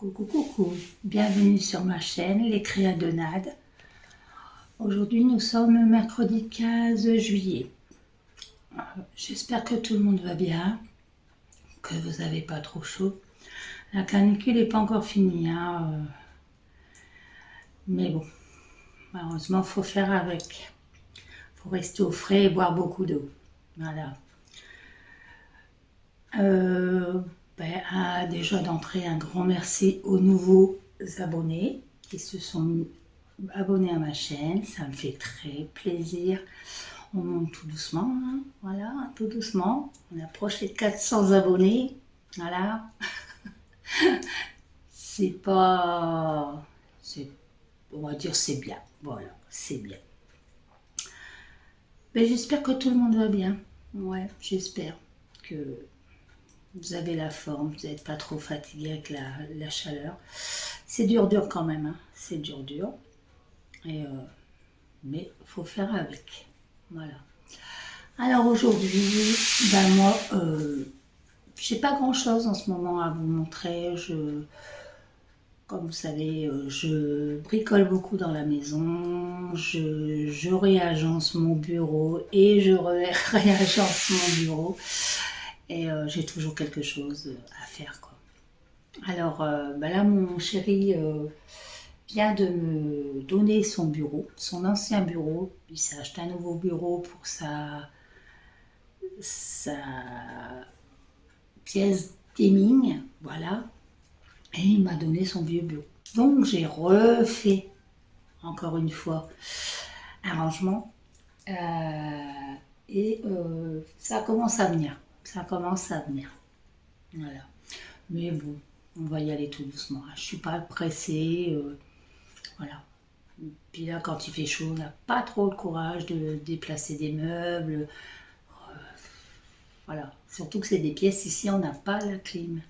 Coucou, coucou, bienvenue sur ma chaîne Les Créas de Nad. Aujourd'hui nous sommes mercredi 15 juillet. J'espère que tout le monde va bien, que vous n'avez pas trop chaud. La canicule n'est pas encore finie, mais bon, malheureusement il faut faire avec. Il faut rester au frais et boire beaucoup d'eau. Voilà. Déjà d'entrée, un grand merci aux nouveaux abonnés qui se sont abonnés à ma chaîne. Ça me fait très plaisir. On monte tout doucement, hein. Voilà, tout doucement. On approche les 400 abonnés. Voilà. On va dire c'est bien. Voilà, c'est bien. Mais j'espère que tout le monde va bien. Ouais, j'espère que vous avez la forme, vous n'êtes pas trop fatigué avec la chaleur. C'est dur quand même, hein. C'est dur. Mais il faut faire avec. Voilà. Alors aujourd'hui, moi, j'ai pas grand chose en ce moment à vous montrer. Comme vous savez, je bricole beaucoup dans la maison. Je réagence mon bureau et je réagence mon bureau. Et j'ai toujours quelque chose à faire, quoi. Alors là, mon chéri vient de me donner son bureau, son ancien bureau. Il s'est acheté un nouveau bureau pour sa pièce gaming, voilà. Et il m'a donné son vieux bureau. Donc j'ai refait, encore une fois, un rangement. Ça commence à venir. Voilà. Mais bon, on va y aller tout doucement. Je suis pas pressée. Voilà. Puis là, quand il fait chaud, on n'a pas trop le courage de déplacer des meubles. Voilà. Surtout que c'est des pièces ici, on n'a pas la clim.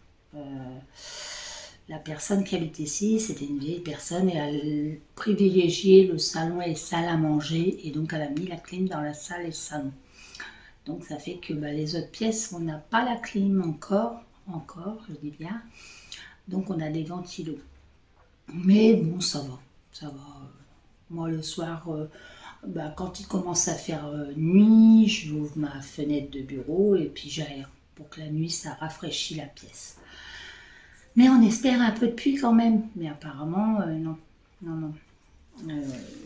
La personne qui habite ici, c'était une vieille personne et elle privilégiait le salon et salle à manger. Et donc, elle a mis la clim dans la salle et le salon. Donc ça fait que les autres pièces, on n'a pas la clim encore, je dis bien. Donc on a des ventilos. Mais bon, ça va. Moi le soir, quand il commence à faire nuit, j'ouvre ma fenêtre de bureau et puis j'aère pour que la nuit, ça rafraîchit la pièce. Mais on espère un peu de pluie quand même. Mais apparemment, non.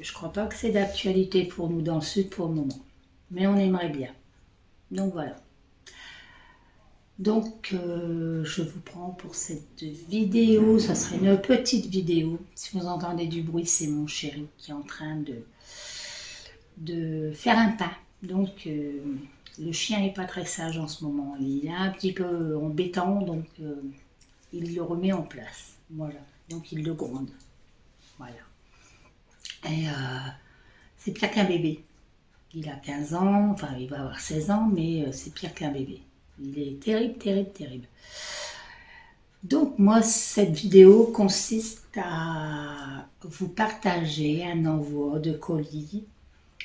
Je crois pas que c'est d'actualité pour nous dans le sud pour le moment. Mais on aimerait bien. Donc voilà. Donc je vous prends pour cette vidéo. Ça sera une petite vidéo. Si vous entendez du bruit, c'est mon chéri qui est en train de faire un pain. Donc le chien n'est pas très sage en ce moment. Il est un petit peu embêtant, donc il le remet en place. Voilà. Donc il le gronde. Voilà. Et c'est pire qu'un bébé. Il a 15 ans, enfin il va avoir 16 ans, mais c'est pire qu'un bébé. Il est terrible. Donc moi, cette vidéo consiste à vous partager un envoi de colis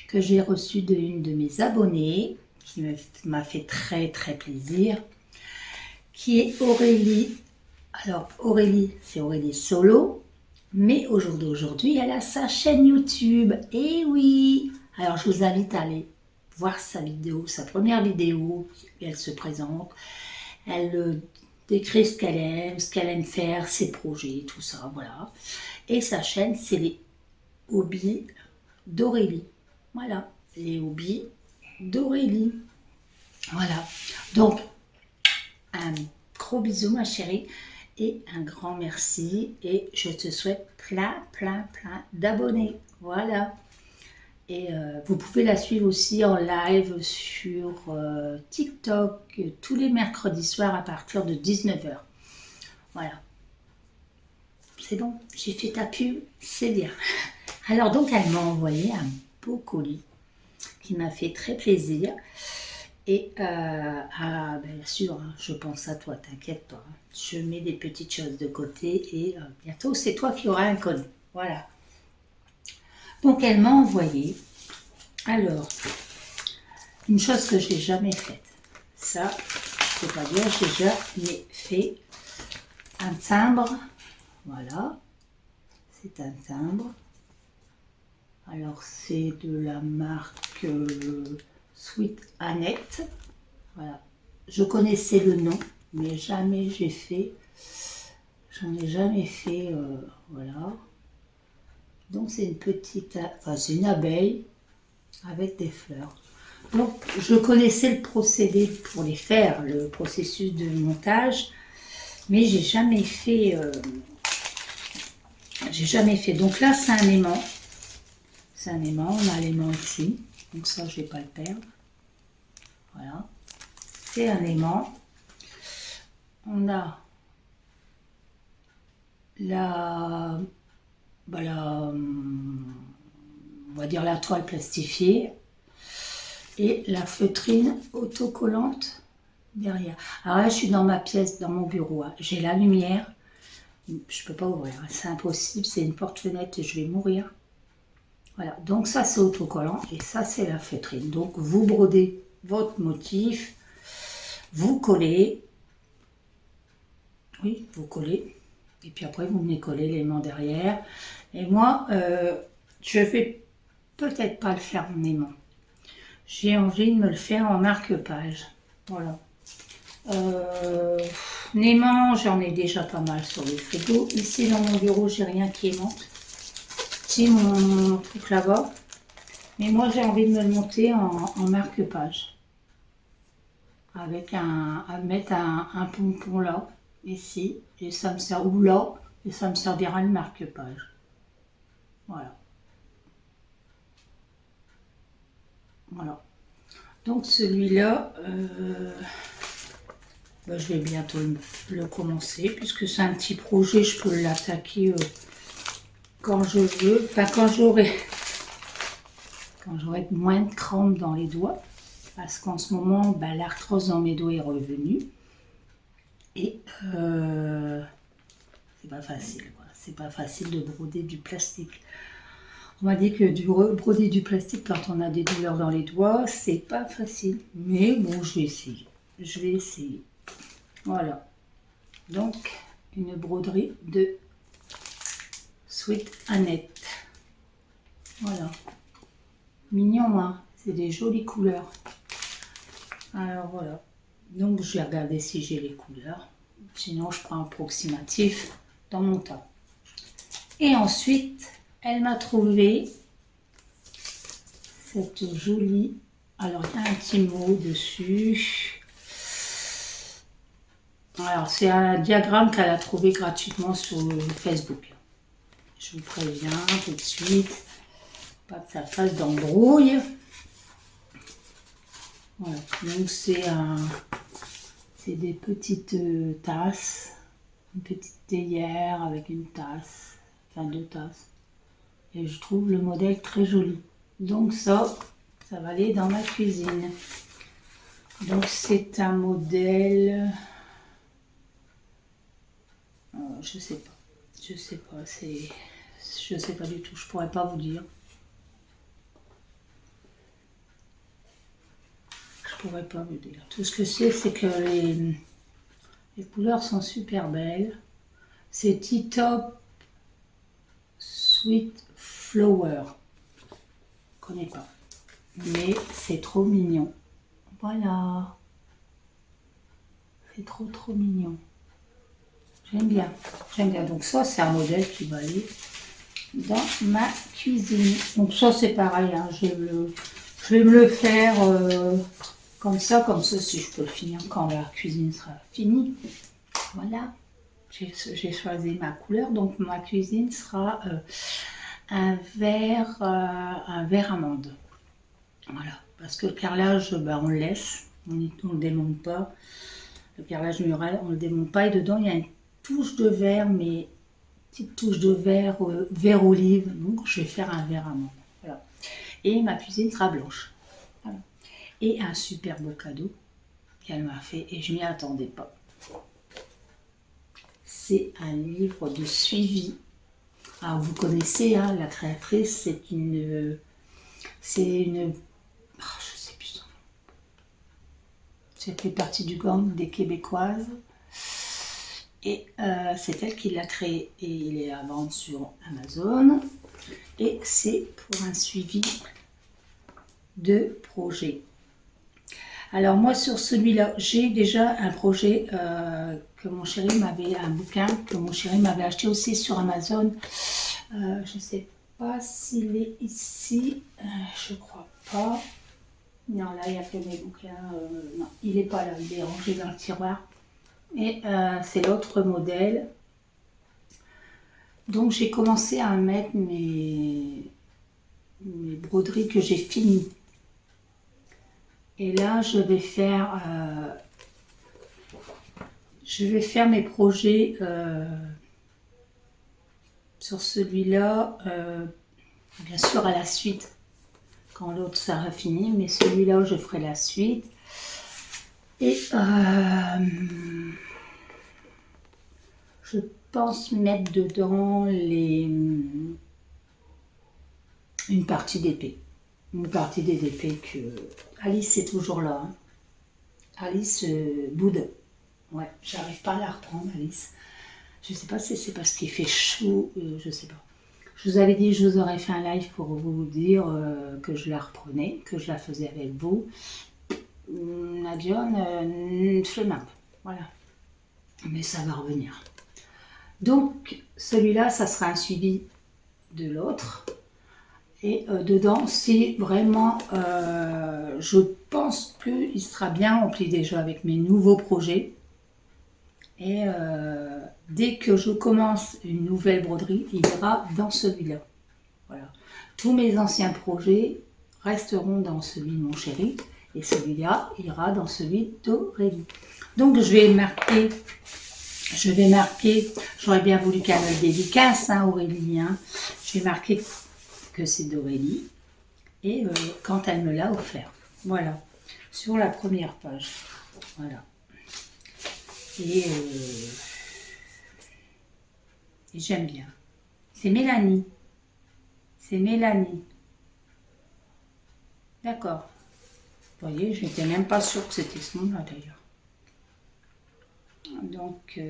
que j'ai reçu d'une de mes abonnées, qui m'a fait très plaisir, qui est Aurélie. Alors Aurélie, c'est Aurélie Solo, mais aujourd'hui, elle a sa chaîne YouTube. Et oui! Alors, je vous invite à aller voir sa vidéo, sa première vidéo. Elle se présente, elle décrit ce qu'elle aime faire, ses projets, tout ça, voilà. Et sa chaîne, c'est les hobbies d'Aurélie. Voilà, les hobbies d'Aurélie. Voilà. Donc, un gros bisou, ma chérie, et un grand merci. Et je te souhaite plein d'abonnés. Voilà. Et vous pouvez la suivre aussi en live sur TikTok tous les mercredis soirs à partir de 19h. Voilà. C'est bon, j'ai fait ta pub, c'est bien. Alors donc elle m'a envoyé un beau colis qui m'a fait très plaisir. Et bien sûr, hein, je pense à toi, t'inquiète pas. Hein. Je mets des petites choses de côté et bientôt c'est toi qui auras un colis. Voilà. Donc elle m'a envoyé, alors, une chose que je n'ai jamais faite. Ça, je ne peux pas dire, j'ai jamais fait un timbre Voilà, c'est un timbre. Alors c'est de la marque Sweet Annette. Voilà. Je connaissais le nom, mais jamais j'ai fait. J'en ai jamais fait. Voilà. Donc c'est une petite, enfin c'est une abeille avec des fleurs. Donc je connaissais le procédé pour les faire, le processus de montage, mais j'ai jamais fait. J'ai jamais fait. Donc là c'est un aimant. C'est un aimant. On a l'aimant ici. Donc ça je vais pas le perdre. Voilà. C'est un aimant. On a on va dire la toile plastifiée et la feutrine autocollante derrière. Alors là, je suis dans ma pièce, dans mon bureau. Hein. J'ai la lumière. Je peux pas ouvrir. Hein. C'est impossible. C'est une porte-fenêtre et je vais mourir. Voilà. Donc ça, c'est autocollant et ça, c'est la feutrine. Donc vous brodez votre motif. Vous collez. Oui, vous collez. Et puis après, vous venez coller l'aimant derrière. Et moi, je vais peut-être pas le faire en aimant. J'ai envie de me le faire en marque-page. Voilà. L'aimant, j'en ai déjà pas mal sur le frigo. Ici, dans mon bureau, j'ai rien qui aimante. J'ai mon truc là-bas. Mais moi, j'ai envie de me le monter en marque-page. Avec mettre un pompon là, ici. Et ça me sert, ou là, et ça me servira de marque-page. Voilà. Voilà. Donc celui-là, je vais bientôt le commencer puisque c'est un petit projet, je peux l'attaquer quand je veux, enfin quand j'aurai moins de crampes dans les doigts parce qu'en ce moment, l'arthrose dans mes doigts est revenue et c'est pas facile. Voilà. C'est pas facile de broder du plastique. On m'a dit que broder du plastique quand on a des douleurs dans les doigts, c'est pas facile. Mais bon, je vais essayer. Je vais essayer. Voilà. Donc, une broderie de Sweet Annette. Voilà. Mignon, hein? C'est des jolies couleurs. Alors voilà. Donc, je vais regarder si j'ai les couleurs. Sinon, je prends un approximatif dans mon tas. Et ensuite, elle m'a trouvé cette jolie... Alors, il y a un petit mot dessus. Alors, c'est un diagramme qu'elle a trouvé gratuitement sur Facebook. Je vous préviens tout de suite. Pas que ça fasse d'embrouille. Voilà. Donc, c'est des petites tasses. Une petite théière avec une tasse. Enfin, 2 tasses. Et je trouve le modèle très joli. Donc ça va aller dans ma cuisine. Donc c'est un modèle... je sais pas. Je sais pas. Je sais pas du tout. Je pourrais pas vous dire. Je pourrais pas vous dire. Tout ce que c'est que les couleurs sont super belles. C'est T-Top Sweet Flower. Je connais pas. Mais c'est trop mignon. Voilà. C'est trop mignon. J'aime bien. J'aime bien. Donc ça, c'est un modèle qui va aller dans ma cuisine. Donc ça, c'est pareil. Hein. Je vais me le faire comme ça, si je peux le finir quand la cuisine sera finie. Voilà. J'ai choisi ma couleur. Donc ma cuisine sera un vert amande. Voilà. Parce que le carrelage, on le laisse. On ne le démonte pas. Le carrelage mural, on ne le démonte pas. Et dedans, il y a une touche de vert, mais petite touche de vert, vert olive. Donc, je vais faire un vert amande. Voilà. Et ma cuisine sera blanche. Voilà. Et un super beau cadeau qu'elle m'a fait et je m'y attendais pas. C'est un livre de suivi. Alors, vous connaissez, hein, la créatrice, c'est une... je sais plus son nom. Ça fait partie du gang des Québécoises. Et c'est elle qui l'a créé. Et il est à vendre sur Amazon. Et c'est pour un suivi de projet. Alors moi sur celui-là, j'ai déjà un projet que mon chéri m'avait, un bouquin que mon chéri m'avait acheté aussi sur Amazon. Je ne sais pas s'il est ici, je crois pas. Non, là il y a que mes bouquins. Non, il n'est pas là, il est rangé dans le tiroir. Et c'est l'autre modèle. Donc j'ai commencé à mettre mes broderies que j'ai finies. Et là, je vais faire mes projets sur celui-là, bien sûr à la suite, quand l'autre sera fini, mais celui-là, je ferai la suite. Et je pense mettre dedans une partie d'épée. Une partie des épées que Alice est toujours là. Hein. Alice boude. Ouais, j'arrive pas à la reprendre, Alice. Je sais pas si c'est parce qu'il fait chaud, je sais pas. Je vous avais dit, je vous aurais fait un live pour vous dire que je la reprenais, que je la faisais avec vous. Nadione, flemmarde. Voilà. Mais ça va revenir. Donc, celui-là, ça sera un suivi de l'autre. Et dedans, c'est vraiment, je pense qu'il sera bien rempli déjà avec mes nouveaux projets. Et dès que je commence une nouvelle broderie, il ira dans celui-là. Voilà. Tous mes anciens projets resteront dans celui de mon chéri. Et celui-là ira dans celui d'Aurélie. Donc je vais marquer, j'aurais bien voulu qu'elle me dédicace, hein, Aurélie. Hein. Je vais marquer que c'est d'Aurélie et quand elle me l'a offert. Voilà, sur la première page. Voilà. Et j'aime bien. C'est Mélanie. C'est Mélanie. D'accord. Vous voyez, je n'étais même pas sûre que c'était ce nom-là d'ailleurs. Donc,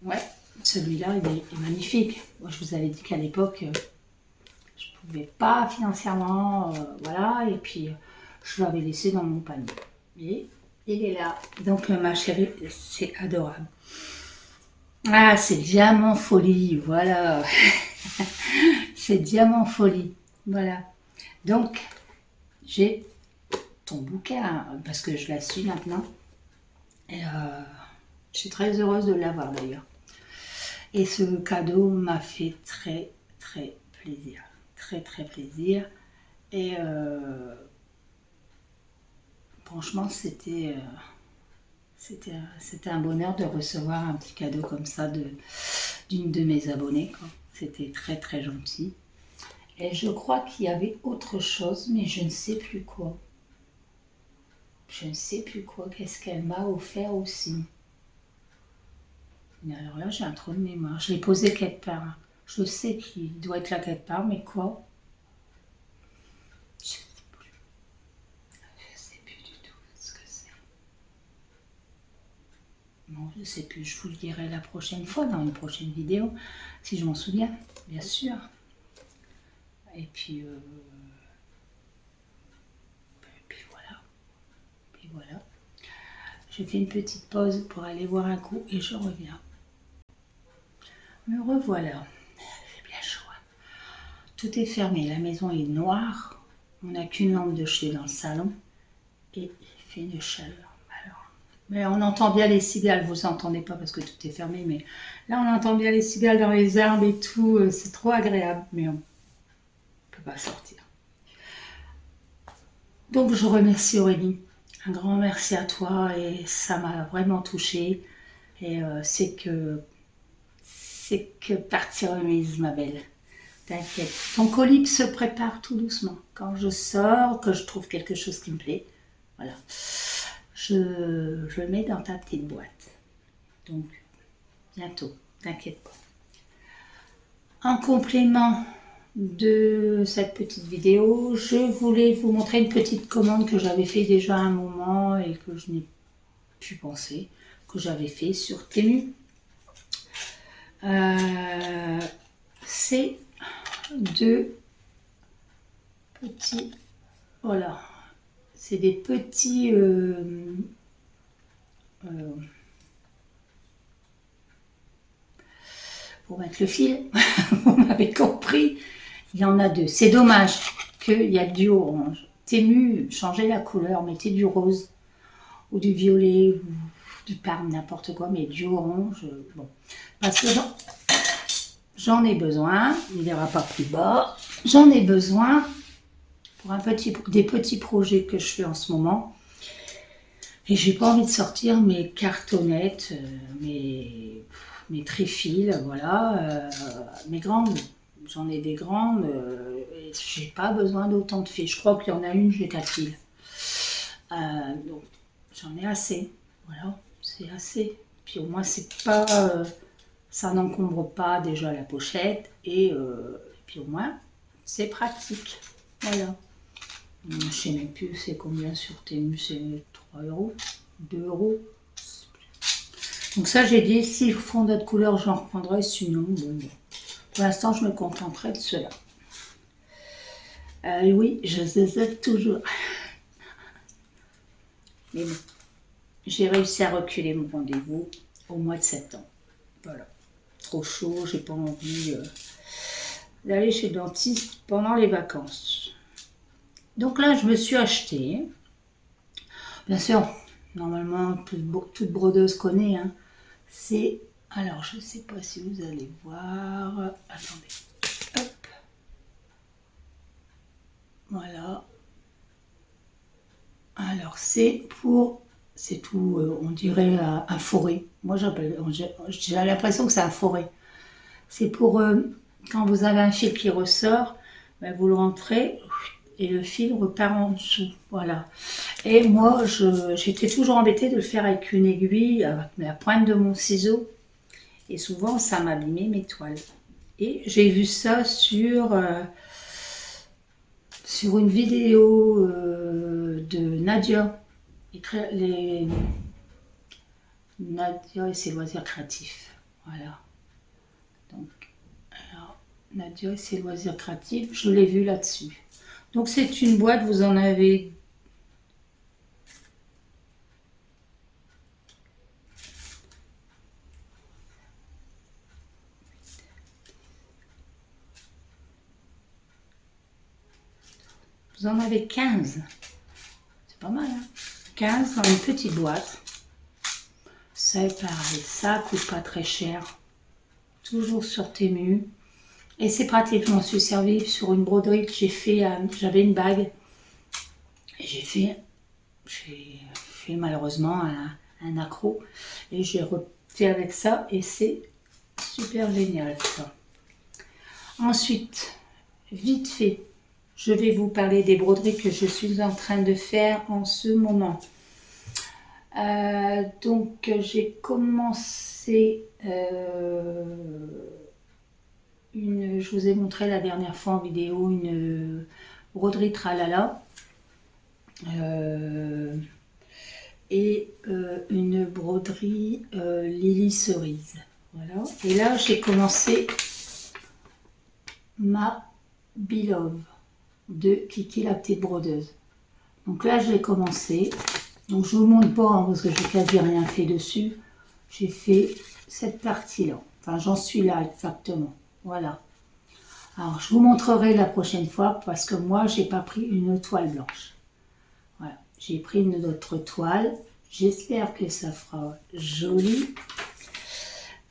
ouais, celui-là, il est magnifique. Moi, je vous avais dit qu'à l'époque, je ne pouvais pas financièrement, voilà, et puis je l'avais laissé dans mon panier. Et il est là. Donc, ma chérie, c'est adorable. Ah, c'est Diamant Folie, voilà. C'est Diamant Folie, voilà. Donc, j'ai ton bouquin, parce que je la suis maintenant. Et je suis très heureuse de l'avoir d'ailleurs. Et ce cadeau m'a fait très, très plaisir. Très, très plaisir. Et franchement, c'était un bonheur de recevoir un petit cadeau comme ça d'une de mes abonnées. C'était très, très gentil. Et je crois qu'il y avait autre chose, mais je ne sais plus quoi. Je ne sais plus quoi. Qu'est-ce qu'elle m'a offert aussi? Mais alors là, j'ai un trou de mémoire. Je l'ai posé quelque part. Je sais qu'il doit être là quelque part, mais quoi? Je sais plus. Je sais plus du tout ce que c'est. Bon, je sais plus. Je vous le dirai la prochaine fois, dans une prochaine vidéo, si je m'en souviens, bien sûr. Et puis voilà. Puis voilà. Je fais une petite pause pour aller voir un coup et je reviens. Me revoilà. C'est bien chaud. Tout est fermé. La maison est noire. On n'a qu'une lampe de chevet dans le salon. Et il fait une chaleur. Alors, mais on entend bien les cigales. Vous n'entendez pas parce que tout est fermé. Mais là, on entend bien les cigales dans les arbres et tout. C'est trop agréable. Mais on ne peut pas sortir. Donc, je remercie Aurélie. Un grand merci à toi. Et ça m'a vraiment touchée. Et c'est que partie remise, ma belle. T'inquiète. Ton colis se prépare tout doucement. Quand je sors, que je trouve quelque chose qui me plaît, voilà. Je le mets dans ta petite boîte. Donc, bientôt. T'inquiète pas. En complément de cette petite vidéo, je voulais vous montrer une petite commande que j'avais fait déjà à un moment et que je n'ai pu penser, que j'avais fait sur Temu. C'est deux petits, voilà, c'est des petits pour mettre le fil, vous m'avez compris, il y en a deux. C'est dommage qu'il y a du orange. Temu, changez la couleur, mettez du rose ou du violet ou du parme, n'importe quoi, mais du orange, bon. Parce que j'en ai besoin, il n'ira pas plus bas, j'en ai besoin pour des petits projets que je fais en ce moment. Et j'ai pas envie de sortir mes cartonnettes, mes tréfiles, voilà, mes grandes. J'en ai des grandes, et j'ai pas besoin d'autant de fils. Je crois qu'il y en a une, j'ai 4 fils. Donc j'en ai assez, voilà, c'est assez. Puis au moins c'est pas, ça n'encombre pas déjà la pochette et puis au moins c'est pratique, voilà. Je sais même plus c'est combien sur Temu, c'est 3 €, 2 €. Donc ça j'ai dit, s'ils font d'autres couleurs j'en reprendrai, sinon bon. Pour l'instant je me contenterai de cela. Oui, je zèle toujours. Mais bon, j'ai réussi à reculer mon rendez-vous au mois de septembre. Voilà. Trop chaud, j'ai pas envie d'aller chez le dentiste pendant les vacances. Donc là, je me suis acheté, bien sûr, normalement, toute brodeuse connaît, hein, c'est, alors je sais pas si vous allez voir, attendez, hop, voilà, alors c'est tout, on dirait un forêt, moi j'ai l'impression que c'est un forêt, c'est pour, quand vous avez un fil qui ressort, ben vous le rentrez, et le fil repart en dessous, voilà. Et moi, j'étais toujours embêtée de le faire avec une aiguille, avec la pointe de mon ciseau, et souvent ça m'abîmait mes toiles. Et j'ai vu ça sur une vidéo de Nadia, Nadia et ses loisirs créatifs, voilà. Donc, alors, Nadia et ses loisirs créatifs, je l'ai vu là-dessus. Donc c'est une boîte, vous en avez vous en avez 15. C'est pas mal, hein, 15 dans une petite boîte. C'est pareil, ça coûte pas très cher. Toujours sur Temu. Et c'est pratique, je m'en suis servi sur une broderie que j'ai fait, j'avais une bague. Et j'ai fait malheureusement un accroc. Et j'ai refait avec ça et c'est super génial ça. Ensuite, vite fait, je vais vous parler des broderies que je suis en train de faire en ce moment. Donc j'ai commencé je vous ai montré la dernière fois en vidéo une broderie tralala et une broderie Lily Cerise. Voilà. Et là j'ai commencé ma Beloved de Kiki la petite brodeuse. Donc là je l'ai commencé. Donc je vous montre pas hein, parce que j'ai quasi rien fait dessus. J'ai fait cette partie là. Enfin j'en suis là exactement. Voilà. Alors je vous montrerai la prochaine fois parce que moi j'ai pas pris une toile blanche. Voilà. J'ai pris une autre toile. J'espère que ça fera joli.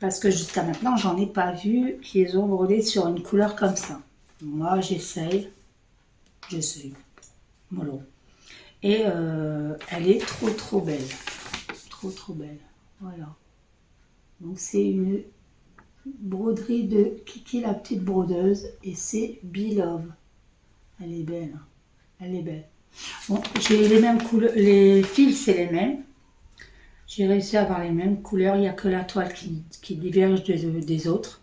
Parce que jusqu'à maintenant j'en ai pas vu qu'ils ont brodé sur une couleur comme ça. Moi j'essaye. Voilà. Et elle est trop belle. Trop belle. Voilà. Donc c'est une broderie de Kiki la petite brodeuse. Et c'est Beloved. Elle est belle. Hein. Elle est belle. Bon, j'ai les mêmes couleurs. Les fils c'est les mêmes. J'ai réussi à avoir les mêmes couleurs. Il n'y a que la toile qui diverge des autres.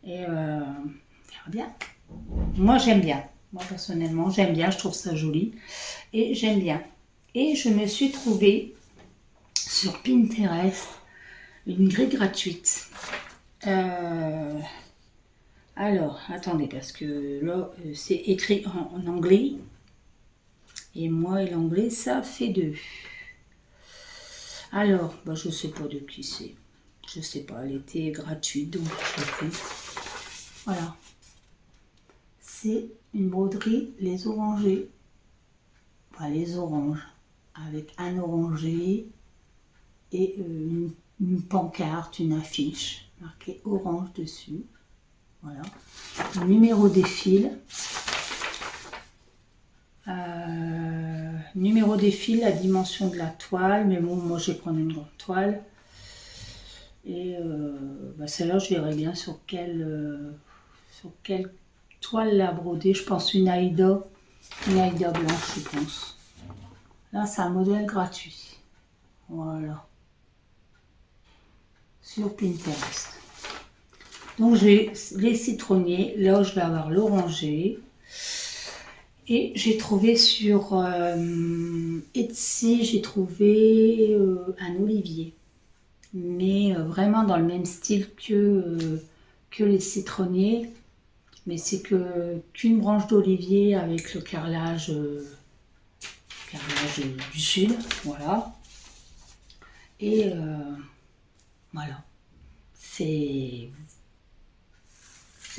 Et on verra bien. Moi j'aime bien. Moi personnellement j'aime bien, je trouve ça joli et j'aime bien. Et je me suis trouvée sur Pinterest une grille gratuite Alors, attendez, parce que là, c'est écrit en anglais. Et moi et l'anglais, ça fait deux. Alors, bah, je sais pas de qui c'est. Je sais pas, elle était gratuite, donc je l'ai prise. Voilà. C'est une broderie, les orangers. Enfin, les oranges. Avec un oranger et une pancarte, une affiche, marqué orange dessus. Voilà. Le numéro des fils. Numéro des fils, la dimension de la toile, mais bon, moi je vais prendre une grande toile. Et bah celle-là, je verrai bien sur quelle toile la broder. Je pense une Aïda blanche, je pense. Là, c'est un modèle gratuit. Voilà. Sur Pinterest. Donc j'ai les citronniers, là je vais avoir l'oranger. Et j'ai trouvé sur Etsy, j'ai trouvé un olivier. Mais vraiment dans le même style que les citronniers. Mais c'est qu'une branche d'olivier avec le carrelage du sud. Voilà. Et voilà. C'est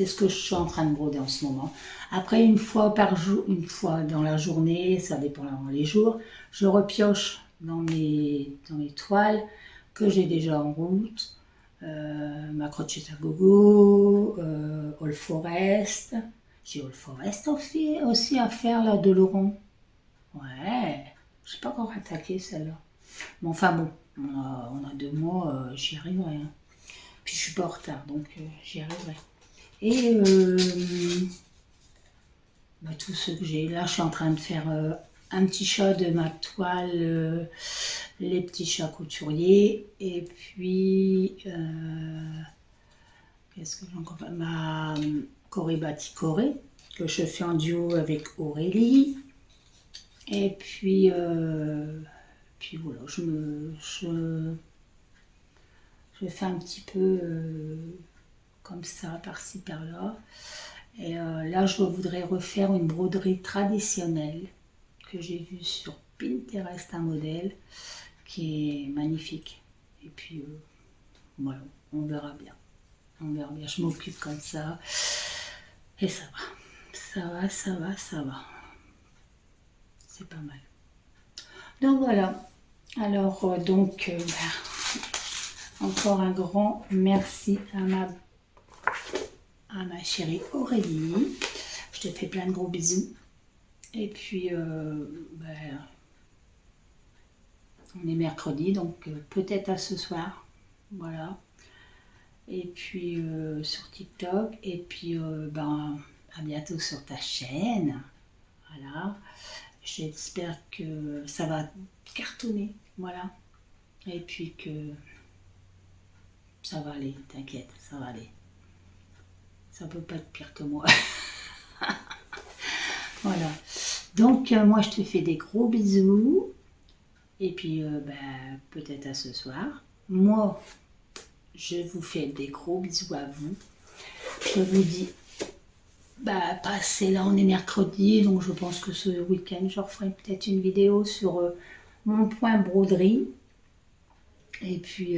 ce que je suis en train de broder en ce moment. Après, une fois par jour, une fois dans la journée, ça dépend les jours, je repioche dans mes toiles que j'ai déjà en route. Ma Crochet à gogo, All Forest. J'ai All Forest aussi à faire là de Laurent. Ouais, je sais pas encore attaquer celle-là. Mais enfin bon, on a 2 mois, j'y arriverai. Hein. Puis je suis pas en retard, donc j'y arriverai. Et bah, tout ce que j'ai là, je suis en train de faire un petit chat de ma toile, les petits chats couturiers. Et puis, qu'est-ce que j'ai encore fait? Ma Corée Bati Corée, que je fais en duo avec Aurélie. Et puis voilà, je fais un petit peu comme ça, par-ci, par-là. Et là, je voudrais refaire une broderie traditionnelle que j'ai vue sur Pinterest, un modèle qui est magnifique. Et puis, voilà, on verra bien. On verra bien. Je m'occupe comme ça. Et ça va. Ça va, ça va, ça va. C'est pas mal. Donc voilà. Alors, encore un grand merci à ma chérie Aurélie. Je te fais plein de gros bisous. Et puis, on est mercredi, donc peut-être à ce soir. Voilà. Et puis sur TikTok. Et puis, à bientôt sur ta chaîne. Voilà. J'espère que ça va cartonner. Voilà. Et puis que ça va aller, t'inquiète, ça va aller. Ça peut pas être pire que moi. Voilà. Donc, moi, je te fais des gros bisous. Et puis, peut-être à ce soir. Moi, je vous fais des gros bisous à vous. Je vous dis, passez là, on est mercredi. Donc, je pense que ce week-end, je referai peut-être une vidéo sur mon point broderie. Et puis,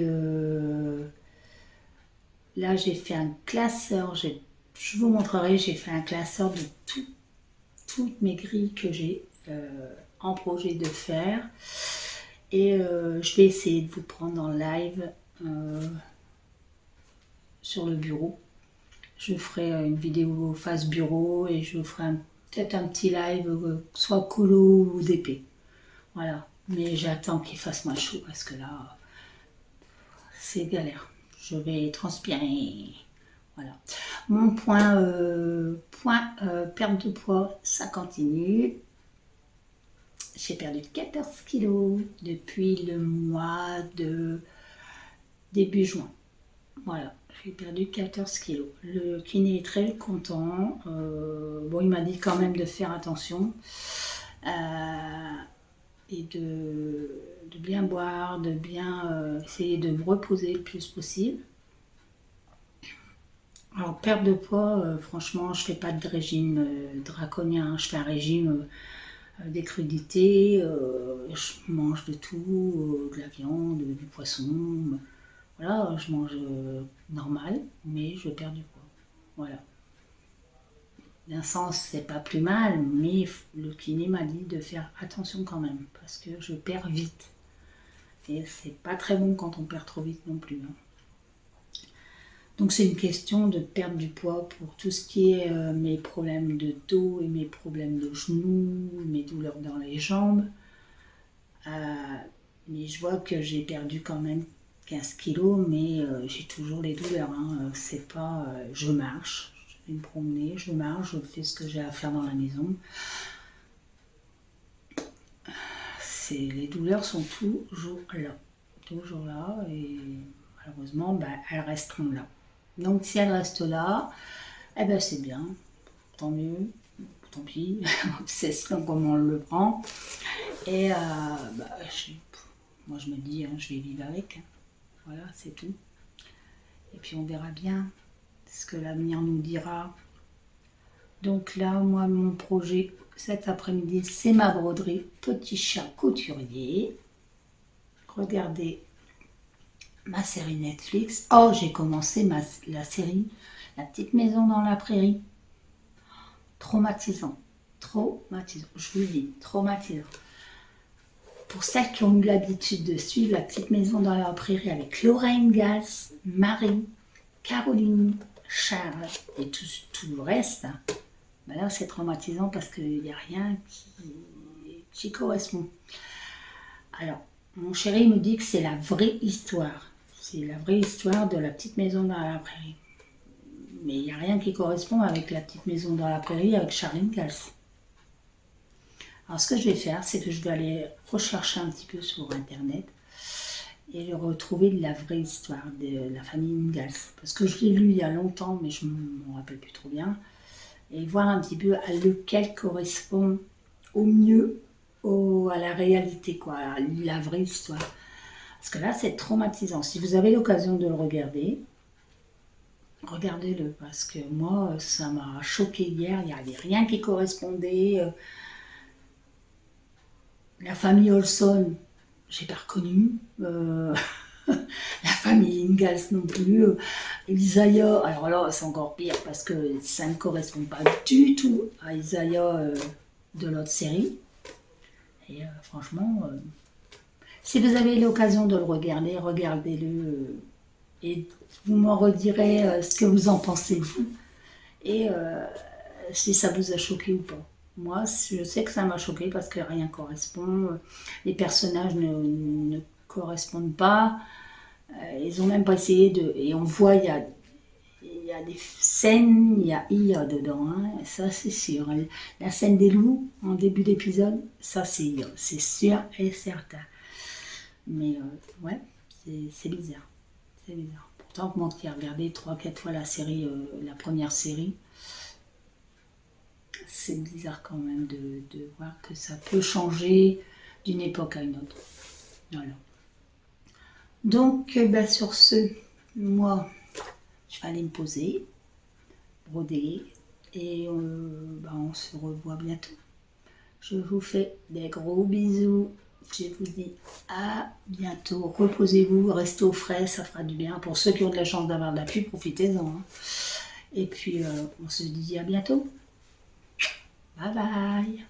là, j'ai fait un classeur. Je vous montrerai, j'ai fait un classeur de toutes mes grilles que j'ai en projet de faire. Et je vais essayer de vous prendre en live sur le bureau. Je ferai une vidéo face bureau et je ferai peut-être un petit live, soit colo ou d'épée. Voilà. Mais j'attends qu'il fasse moins chaud parce que là, c'est galère. Je vais transpirer. Voilà. Mon point perte de poids, ça continue. J'ai perdu 14 kilos depuis le mois de début juin. Voilà, j'ai perdu 14 kilos. Le kiné est très content. Il m'a dit quand même de faire attention et de bien boire, de bien essayer de me reposer le plus possible. Alors, perte de poids, franchement, je fais pas de régime draconien, hein. Je fais un régime des crudités, je mange de tout, de la viande, du poisson, voilà, je mange normal, mais je perds du poids. Voilà. D'un sens, c'est pas plus mal, mais le kiné m'a dit de faire attention quand même, parce que je perds vite. Et c'est pas très bon quand on perd trop vite non plus, hein. Donc c'est une question de perdre du poids pour tout ce qui est mes problèmes de dos et mes problèmes de genoux, mes douleurs dans les jambes. Mais je vois que j'ai perdu quand même 15 kilos, mais j'ai toujours les douleurs, hein. C'est pas, je marche, je vais me promener, je marche, je fais ce que j'ai à faire dans la maison. Les douleurs sont toujours là, et malheureusement, elles resteront là. Donc si elles restent là, eh ben c'est bien, tant mieux, tant pis, c'est selon comment on le prend. Et moi je me dis, hein, je vais vivre avec, hein. Voilà, c'est tout. Et puis on verra bien ce que l'avenir nous dira. Donc là, moi, mon projet cet après-midi, c'est ma broderie Petit Chat Couturier. Regardez ma série Netflix. Oh, j'ai commencé la série La Petite Maison dans la Prairie. Traumatisant. Je vous le dis, traumatisant. Pour celles qui ont eu l'habitude de suivre La Petite Maison dans la Prairie avec Lorraine Gals, Marie, Caroline, Charles et tout le reste, hein, là c'est traumatisant parce qu'il n'y a rien qui correspond. Alors, mon chéri me dit que c'est la vraie histoire. C'est la vraie histoire de La Petite Maison dans la Prairie. Mais il n'y a rien qui correspond avec La Petite Maison dans la Prairie avec Charline Gals. Alors ce que je vais faire, c'est que je vais aller rechercher un petit peu sur internet et retrouver la vraie histoire de la famille Ingalls. Parce que je l'ai lu il y a longtemps, mais je ne m'en rappelle plus trop bien. Et voir un petit peu à lequel correspond au mieux à la réalité, quoi, à la vraie histoire. Parce que là, c'est traumatisant. Si vous avez l'occasion de le regarder, regardez-le. Parce que moi, ça m'a choqué hier. Il n'y avait rien qui correspondait. La famille Olson, j'ai pas reconnu. La famille Ingalls non plus. Isaiah, alors là, c'est encore pire parce que ça ne correspond pas du tout à Isaiah de l'autre série. Et franchement, si vous avez l'occasion de le regarder, regardez-le et vous m'en redirez ce que vous en pensez, vous. Et si ça vous a choqué ou pas. Moi, je sais que ça m'a choqué parce que rien ne correspond. Les personnages ne correspondent pas. Ils n'ont même pas essayé de... Et on voit, il y a des scènes, il y a IA dedans, hein, ça c'est sûr. La scène des loups, en début d'épisode, ça c'est IA, c'est sûr et certain. Mais ouais, c'est bizarre. C'est bizarre. Pourtant, moi qui ai regardé 3-4 fois la série, la première série, c'est bizarre quand même de voir que ça peut changer d'une époque à une autre. Voilà. Donc, sur ce, moi, je vais aller me poser, broder, et on se revoit bientôt. Je vous fais des gros bisous. Je vous dis à bientôt. Reposez-vous, restez au frais, ça fera du bien. Pour ceux qui ont de la chance d'avoir de la pluie, profitez-en, hein. Et puis, on se dit à bientôt. Bye bye.